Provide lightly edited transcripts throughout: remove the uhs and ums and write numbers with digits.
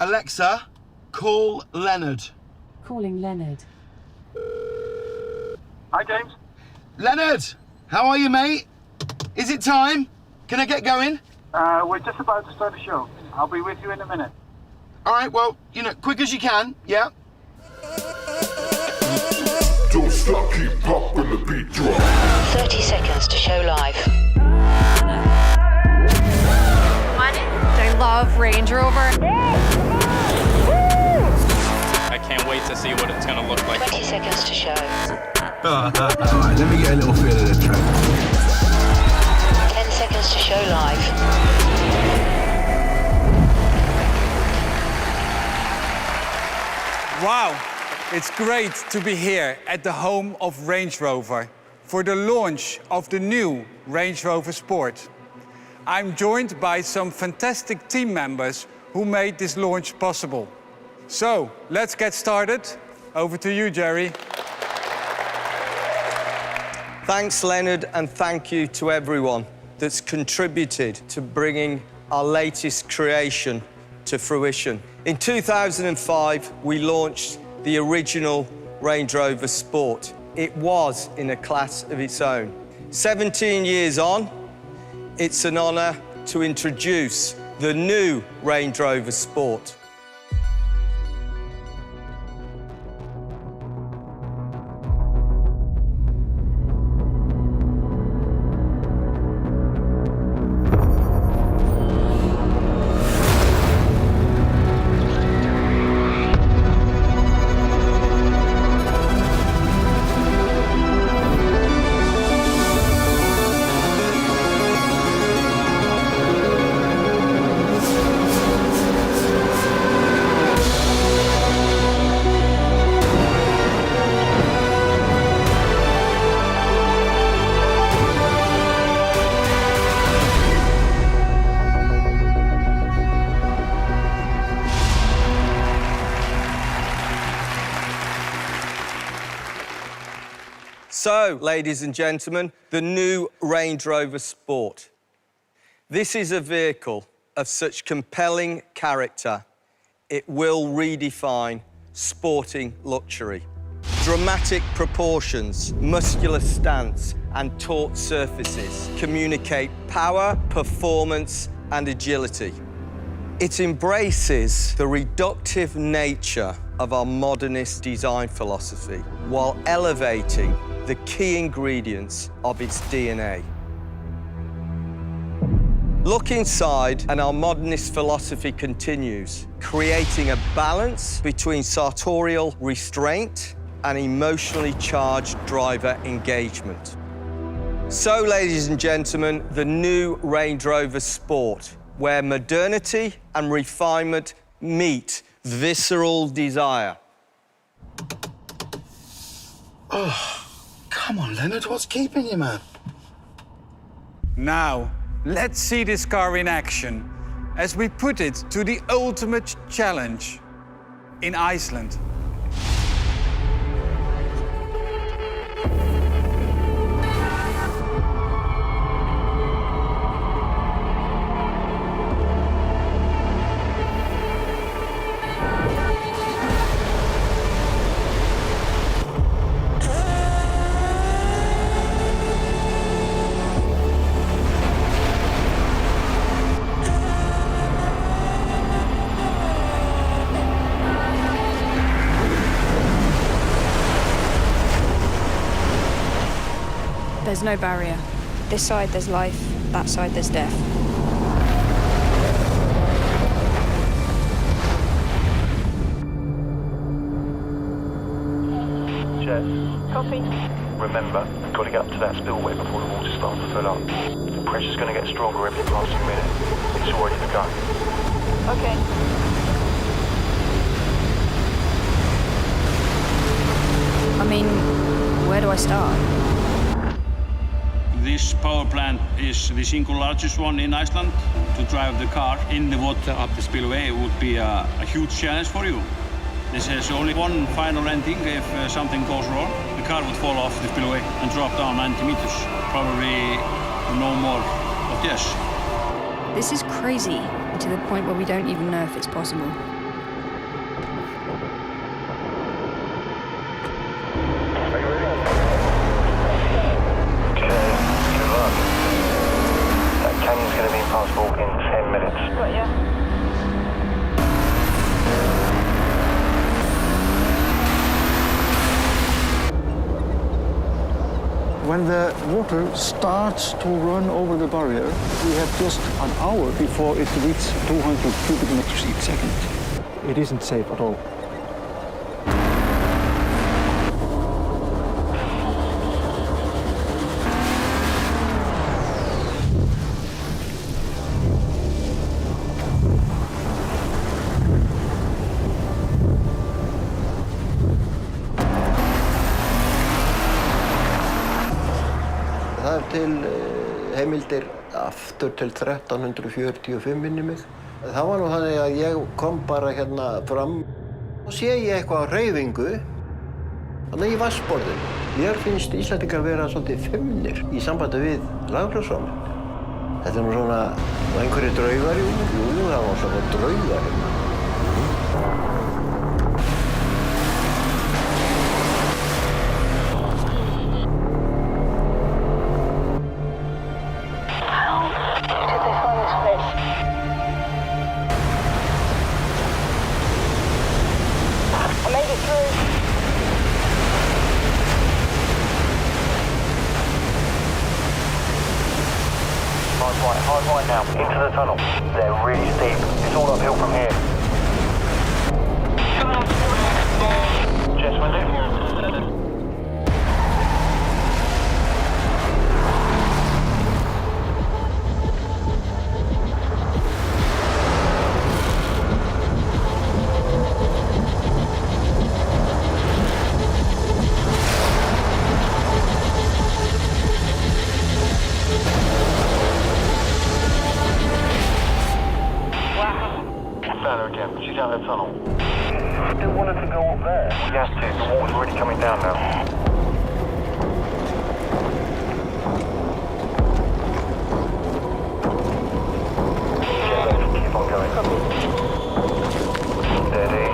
Alexa, call Leonard. Calling Leonard. Hi, James. Leonard, how are you, mate? Is it time? Can I get going? We're just about to start the show. I'll be with you in a minute. All right, well, you know, quick as you can, yeah? Don't stop, keep popping the beat drop. 30 seconds to show live. I love Range Rover. I can't wait to see what it's going to look like. 20 seconds to show. All right, let me get a little feel of the track. 10 seconds to show live. Wow, it's great to be here at the home of Range Rover for the launch of the new Range Rover Sport. I'm joined by some fantastic team members who made this launch possible. So, let's get started. Over to you, Jerry. Thanks, Leonard, and thank you to everyone that's contributed to bringing our latest creation to fruition. In 2005, we launched the original Range Rover Sport. It was in a class of its own. 17 years on, it's an honor to introduce the new Range Rover Sport. So, ladies and gentlemen, the new Range Rover Sport. This is a vehicle of such compelling character, it will redefine sporting luxury. Dramatic proportions, muscular stance, and taut surfaces communicate power, performance, and agility. It embraces the reductive nature of our modernist design philosophy while elevating the key ingredients of its DNA. Look inside and our modernist philosophy continues, creating a balance between sartorial restraint and emotionally charged driver engagement. So, ladies and gentlemen, the new Range Rover Sport, where modernity and refinement meet visceral desire. Oh, come on, Leonard, what's keeping you, man? Now, let's see this car in action as we put it to the ultimate challenge in Iceland. There's no barrier. This side there's life, that side there's death. Jess, Copy. remember, we've got to get up to that spillway before the water starts to fill up. The pressure's going to get stronger every passing minute. It's already begun. Okay. I mean, where do I start? This power plant is the single largest one in Iceland. To drive the car in the water up the spillway would be a huge challenge for you. This has only one final ending. If something goes wrong, the car would fall off the spillway and drop down 90 meters. Probably no more, but yes. This is crazy, to the point where we don't even know if it's possible. transport in 10 minutes. Got ya. When the water starts to run over the barrier, we have just an hour before it reaches 200 cubic meters each second. It isn't safe at all. Það til heimildir aftur til 1345 minni mig. Það var nú þannig að ég kom bara hérna fram og sé ég eitthvað á hreyfingu þannig í vatnsborðinu. Mér finnst Íslendingar vera svolítið feimnir í sambandi við laglagsváminn. Þetta nú svona einhverju draugar, jú, það var svona draugar hérna. Hard right now, into the tunnel. They're really steep. It's all uphill from here. Jess, will you? She's out of the tunnel. Still wanted to go up there? We have to. The water's already coming down now. Keep on going. Steady.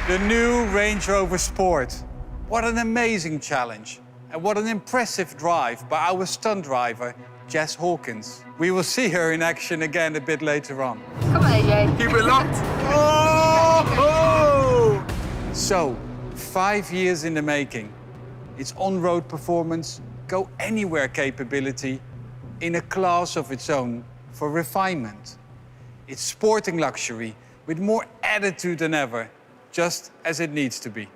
The new Range Rover Sport. What an amazing challenge. And what an impressive drive by our stunt driver, Jess Hawkins. We will see her in action again a bit later on. Come on, AJ. Keep it locked. Oh! So, 5 years in the making. Its on-road performance, go-anywhere capability in a class of its own for refinement. It's sporting luxury with more attitude than ever, just as it needs to be.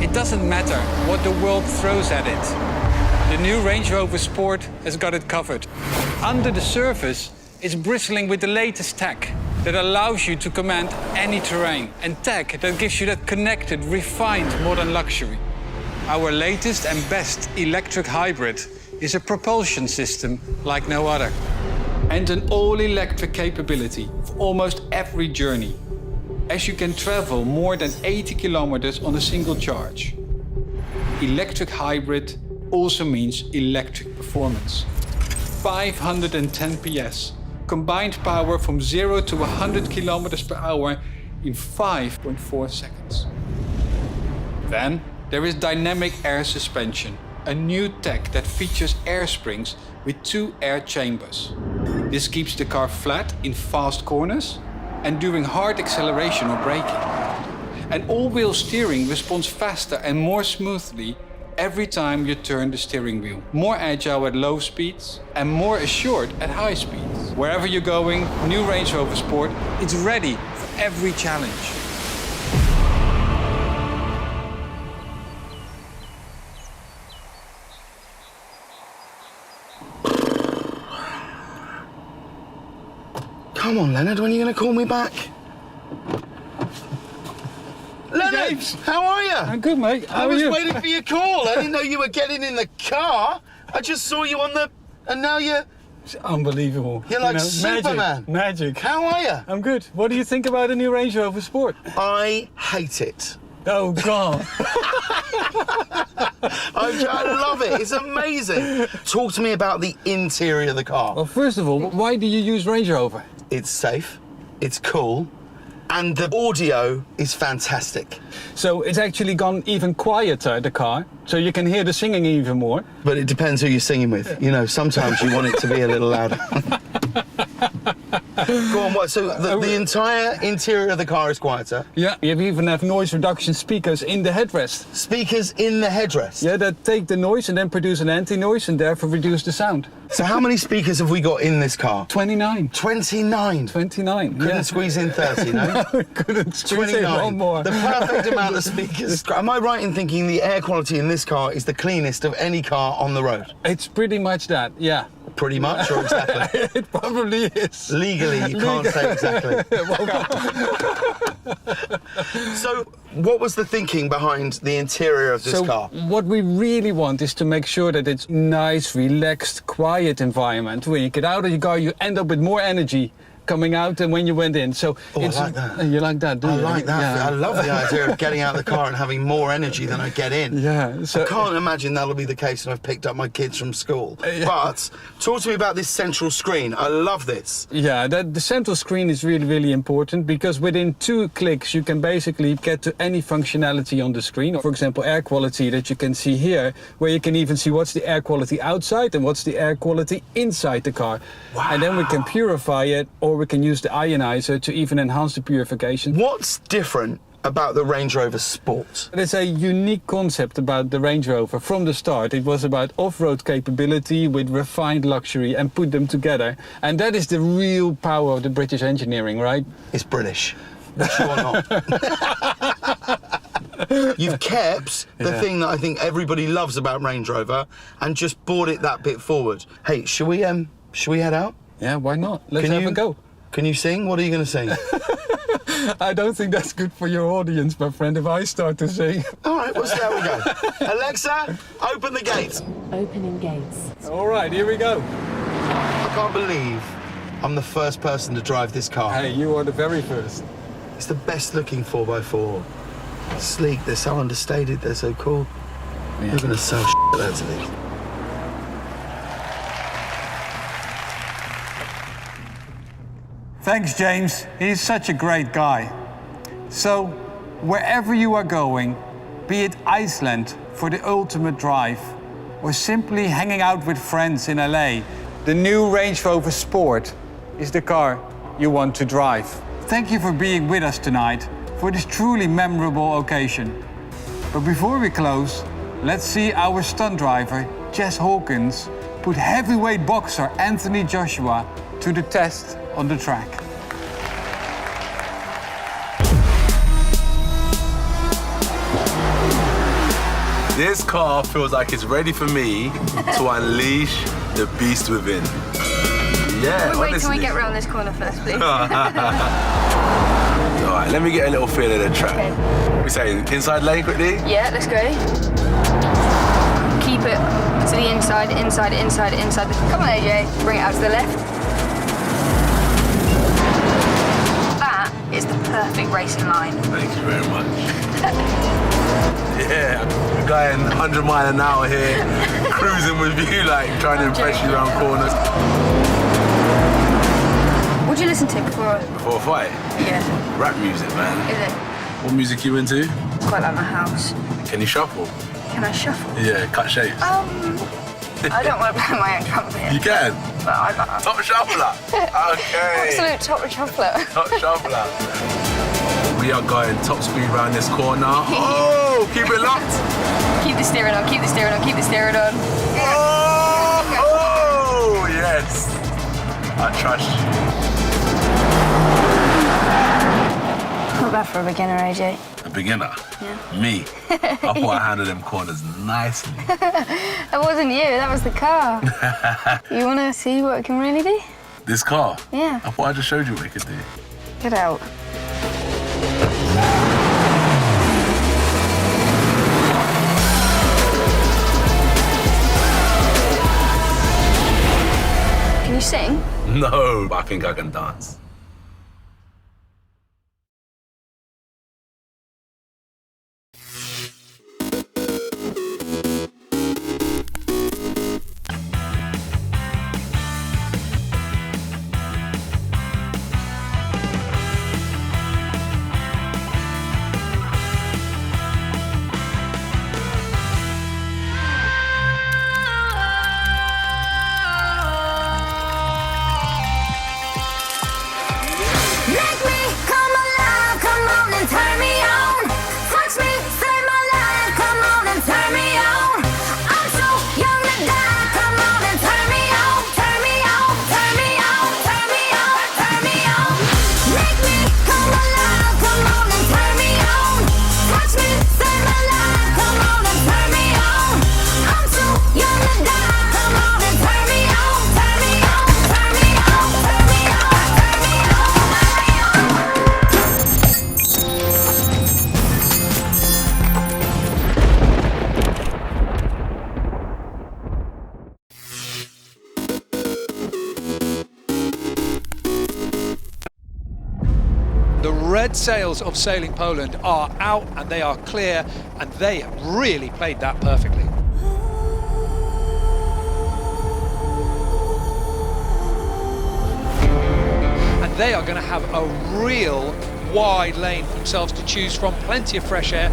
It doesn't matter what the world throws at it. The new Range Rover Sport has got it covered. Under the surface, it's bristling with the latest tech that allows you to command any terrain, and tech that gives you that connected, refined modern luxury. Our latest and best electric hybrid is a propulsion system like no other. And an all-electric capability for almost every journey, as you can travel more than 80 kilometers on a single charge. Electric hybrid also means electric performance. 510 PS, combined power from 0 to 100 kilometers per hour in 5.4 seconds. Then there is dynamic air suspension, a new tech that features air springs with 2 air chambers. This keeps the car flat in fast corners and during hard acceleration or braking. And all-wheel steering responds faster and more smoothly every time you turn the steering wheel. More agile at low speeds and more assured at high speeds. Wherever you're going, new Range Rover Sport, it's ready for every challenge. Come on, Leonard, when are you going to call me back? Leonard, James. how are you? I'm good, mate. How I are was you? waiting for your call. I didn't know you were getting in the car. I just saw you on the... And now you're... It's unbelievable. You're like Magic. Superman. Magic. How are you? I'm good. What do you think about the new Range Rover Sport? I hate it. Oh, God. I love it. It's amazing. Talk to me about the interior of the car. Well, first of all, why do you use Range Rover? It's safe, it's cool, and the audio is fantastic. So it's actually gone even quieter, the car, so you can hear the singing even more. But it depends who you're singing with. You know, sometimes you want it to be a little louder. Go on, what? So the entire interior of the car is quieter? Yeah, you even have noise reduction speakers in the headrest. Speakers in the headrest? Yeah, that take the noise and then produce an anti-noise and therefore reduce the sound. So how many speakers have we got in this car? 29. 29? 29, Couldn't squeeze in 30, no? No, couldn't squeeze in one more. The perfect amount of speakers. Am I right in thinking the air quality in this car is the cleanest of any car on the road? It's pretty much that, yeah. Pretty much, or exactly? It probably is. Legally, you can't say exactly. So, what was the thinking behind the interior of this car? What we really want is to make sure that it's nice, relaxed, quiet environment. When you get out of your car, you end up with more energy coming out than when you went in. So I like that. You like that, do you? I like that. Yeah. I love the idea of getting out of the car and having more energy than I get in. Yeah. So I can't imagine that'll be the case when I've picked up my kids from school. But talk to me about this central screen. I love this. Yeah, the central screen is really, really important because within 2 clicks you can basically get to any functionality on the screen. For example, air quality that you can see here, where you can even see what's the air quality outside and what's the air quality inside the car. Wow. And then we can purify it, or we can use the ionizer to even enhance the purification. What's different about the Range Rover Sport? There's a unique concept about the Range Rover. From the start, it was about off-road capability with refined luxury and put them together. And that is the real power of the British engineering, right? It's British. Sure or not? You've kept the thing that I think everybody loves about Range Rover and just brought it that bit forward. Hey, should we head out? Yeah, why not? Let's have a go. Can you sing? What are you going to sing? I don't think that's good for your audience, my friend, if I start to sing. All right, we'll see how we go. Alexa, open the gates. Opening gates. All right, here we go. I can't believe I'm the first person to drive this car. Hey, you are the very first. It's the best looking 4x4. Sleek, they're so understated, they're so cool. Yeah. You're going to sell shit out of these. Thanks, James. He's such a great guy. So, wherever you are going, be it Iceland for the ultimate drive, or simply hanging out with friends in LA, the new Range Rover Sport is the car you want to drive. Thank you for being with us tonight for this truly memorable occasion. But before we close, let's see our stunt driver, Jess Hawkins, put heavyweight boxer Anthony Joshua to the test on the track. This car feels like it's ready for me to unleash the beast within. Yeah, Wait till we honestly. get round this corner first, please. Oh, right, let me get a little feel of the track. Okay. We saying inside lane quickly? Yeah, let's go. Keep it to the inside, inside, inside, inside. Come on, AJ. Bring it out to the left. That is the perfect racing line. Thank you very much. Yeah, we're going 100 miles an hour here, cruising with you, like trying to impress you around corners. What do you listen to before? Before a fight? Yeah. Rap music, man. Is it? What music you into? Quite like my house. Can you shuffle? Can I shuffle? Yeah, cut shapes. I don't want to play my own trumpet. You can? But I got Top shuffler. Okay. Absolute top shuffler. Top shuffler. We are going top speed round this corner. Oh, keep it locked. Keep the steering on, keep the steering on, keep the steering on. Oh, yes. I trust you. Not bad for a beginner, AJ. A beginner? Yeah. Me? I thought I handled them corners nicely. That wasn't you, that was the car. You want to see what it can really do? This car? Yeah. I thought I just showed you what it could do. Get out. Can you sing? No, but I think I can dance. The red sails of Sailing Poland are out and they are clear, and they have really played that perfectly. And they are going to have a real wide lane for themselves to choose from, plenty of fresh air.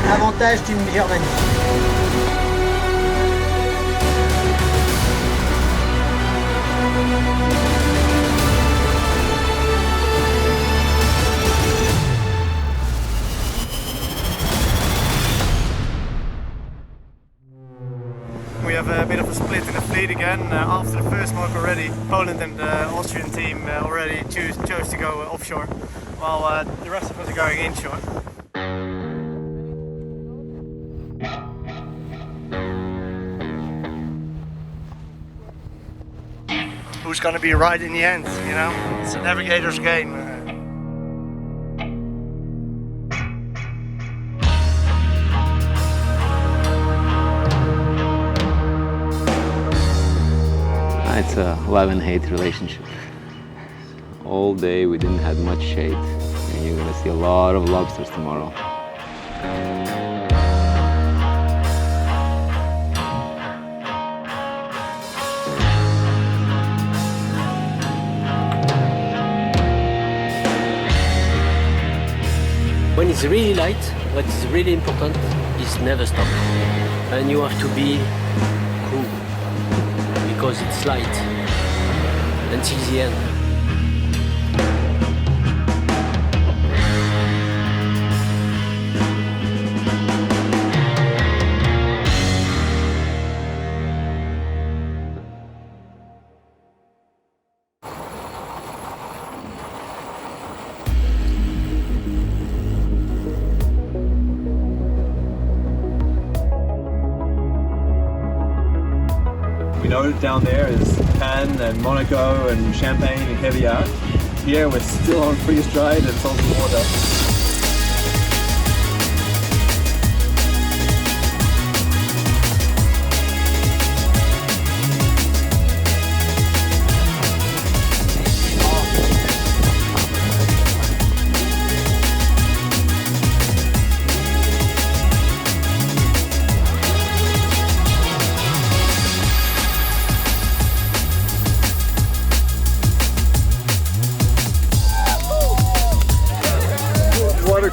Avantage Team Germany. We have a bit of a split in the fleet again after the first smoke already. Poland and the Austrian team already chose to go offshore, while the rest of us are going inshore. Who's going to be right in the end, you know? It's a navigator's game. It's a love and hate relationship. All day we didn't have much shade, and you're gonna see a lot of lobsters tomorrow. When it's really light, what is really important is never stop. And you have to be cool, because it's light until the end. We know down there is Cannes and Monaco and Champagne and caviar. Here we're still on freeze-dried and salted water.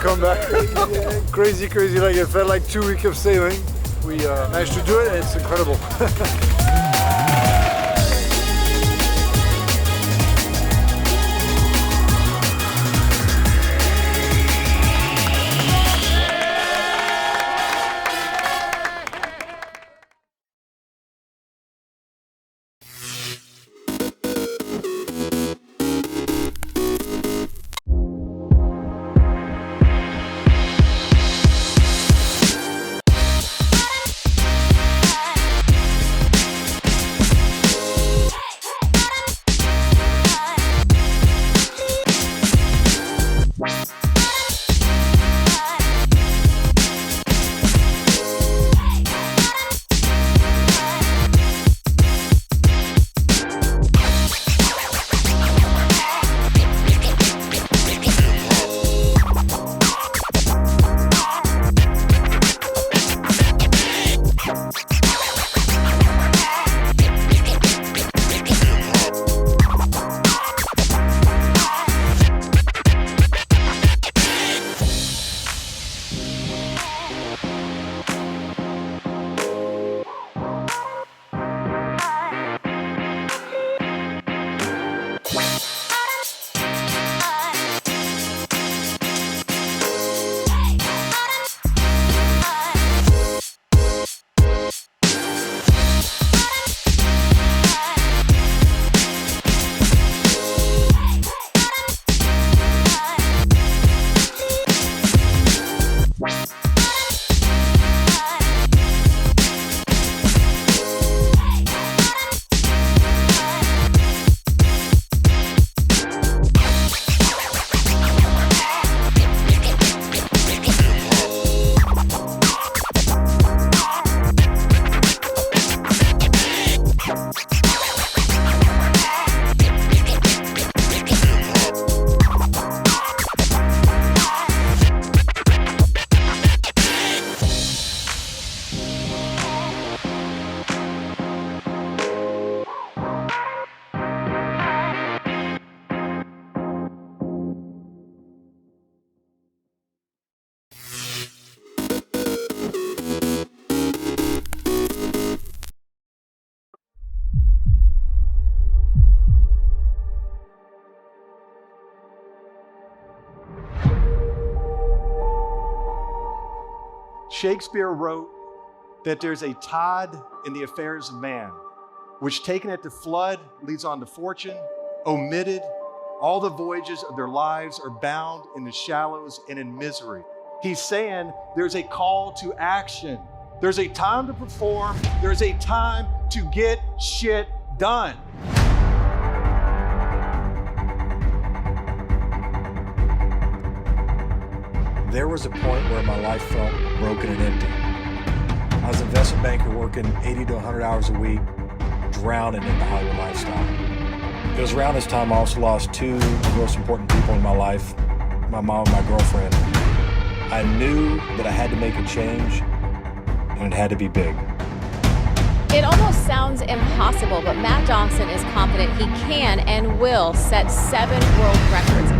Come back. Crazy, like it felt like 2 weeks of sailing. We managed to do it, and it's incredible. Shakespeare wrote that there's a tide in the affairs of man, which taken at the flood leads on to fortune, omitted, all the voyages of their lives are bound in the shallows and in misery. He's saying there's a call to action. There's a time to perform. There's a time to get shit done. There was a point where my life felt broken and empty. I was an investment banker working 80 to 100 hours a week, drowning in the Hollywood lifestyle. It was around this time I also lost two of the most important people in my life, my mom and my girlfriend. I knew that I had to make a change, and it had to be big. It almost sounds impossible, but Matt Dawson is confident he can and will set 7 world records.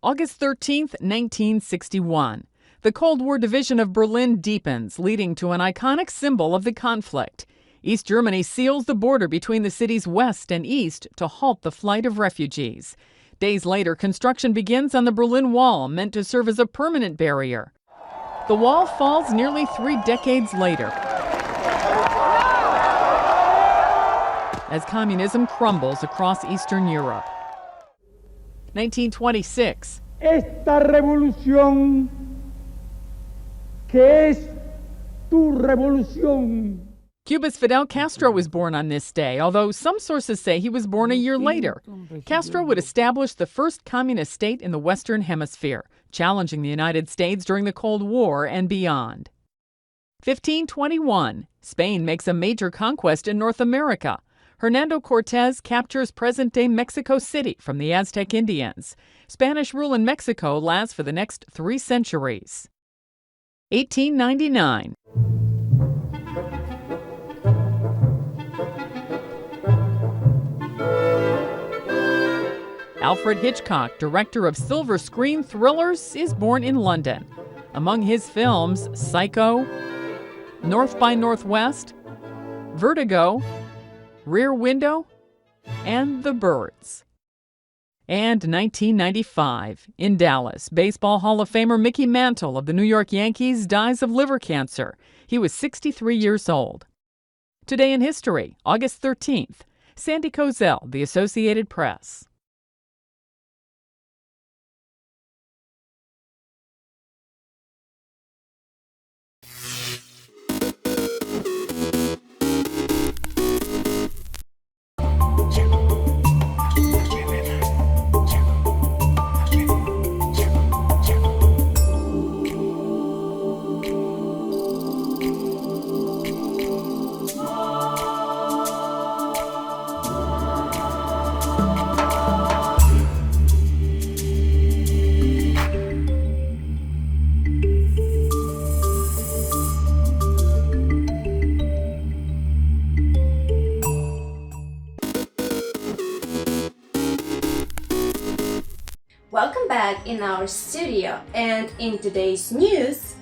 August 13th, 1961. The Cold War division of Berlin deepens, leading to an iconic symbol of the conflict. East Germany seals the border between the cities west and east to halt the flight of refugees. Days later, construction begins on the Berlin Wall, meant to serve as a permanent barrier. The wall falls nearly 3 decades later, as communism crumbles across Eastern Europe. 1926. Esta revolución que es tu revolución. Cuba's Fidel Castro was born on this day, although some sources say he was born a year later. Castro would establish the first communist state in the Western Hemisphere, challenging the United States during the Cold War and beyond. 1521. Spain makes a major conquest in North America. Hernando Cortez captures present-day Mexico City from the Aztec Indians. Spanish rule in Mexico lasts for the next 3 centuries. 1899. Alfred Hitchcock, director of silver screen thrillers, is born in London. Among his films, Psycho, North by Northwest, Vertigo, Rear Window, and The Birds. And 1995, in Dallas, Baseball Hall of Famer Mickey Mantle of the New York Yankees dies of liver cancer. He was 63 years old. Today in history, August 13th, Sandy Kozel, The Associated Press. Welcome back in our studio, and in today's news,